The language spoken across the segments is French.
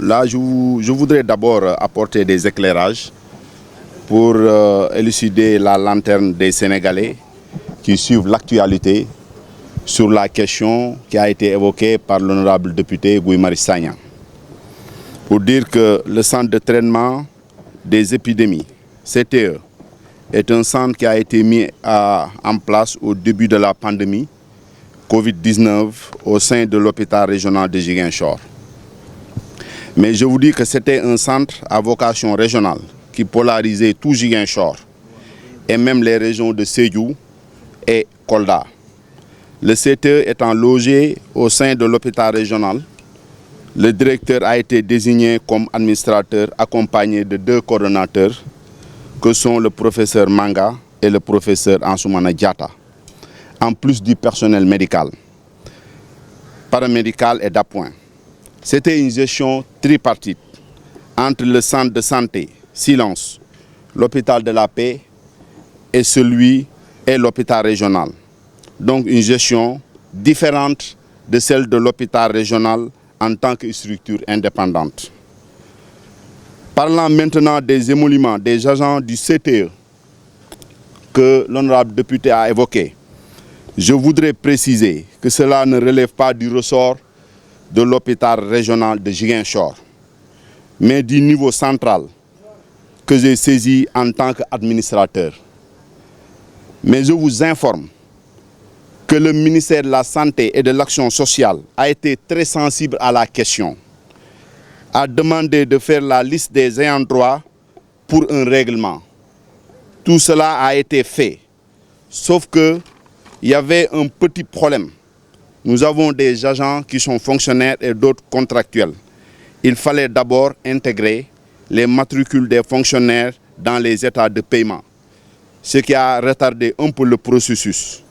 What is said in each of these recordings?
Là, je voudrais d'abord apporter des éclairages pour élucider la lanterne des Sénégalais qui suivent l'actualité sur la question qui a été évoquée par l'honorable député Guy Marius Sagna. Pour dire que le centre de traitement des épidémies, CTE, est un centre qui a été mis en place au début de la pandémie Covid-19 au sein de l'hôpital régional de Ziguinchor. Mais je vous dis que c'était un centre à vocation régionale qui polarisait tout Ziguinchor et même les régions de Sédhiou et Kolda. Le CTE étant logé au sein de l'hôpital régional, le directeur a été désigné comme administrateur accompagné de 2 coordonnateurs que sont le professeur Manga et le professeur Ansoumana Diatta, en plus du personnel médical, paramédical et d'appoint. C'était une gestion tripartite entre le centre de santé Silence, l'hôpital de la Paix et l'hôpital régional. Donc une gestion différente de celle de l'hôpital régional en tant que structure indépendante. Parlant maintenant des émoluments des agents du CTE que l'honorable député a évoqué, je voudrais préciser que cela ne relève pas du ressort de l'hôpital régional de Ziguinchor, mais du niveau central que j'ai saisi en tant qu'administrateur. Mais je vous informe que le ministère de la Santé et de l'Action sociale a été très sensible à la question, a demandé de faire la liste des ayants droit pour un règlement. Tout cela a été fait, sauf qu'il y avait un petit problème. Nous avons des agents qui sont fonctionnaires et d'autres contractuels. Il fallait d'abord intégrer les matricules des fonctionnaires dans les états de paiement, ce qui a retardé un peu le processus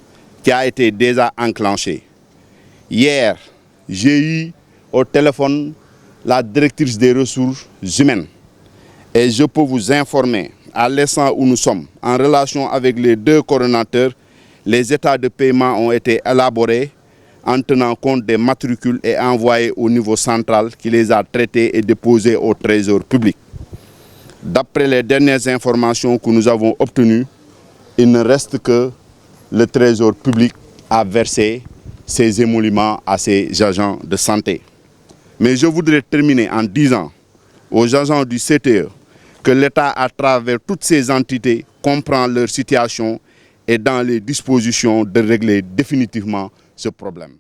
qui a été déjà enclenché. Hier, j'ai eu au téléphone la directrice des ressources humaines et je peux vous informer, à l'instant où nous sommes, en relation avec les 2 coordonnateurs, les états de paiement ont été élaborés en tenant compte des matricules et envoyés au niveau central qui les a traités et déposés au Trésor public. D'après les dernières informations que nous avons obtenues, il ne reste que le Trésor public à verser ses émoluments à ses agents de santé. Mais je voudrais terminer en disant aux agents du CTE que l'État, à travers toutes ces entités, comprend leur situation et dans les dispositions de régler définitivement ce problème.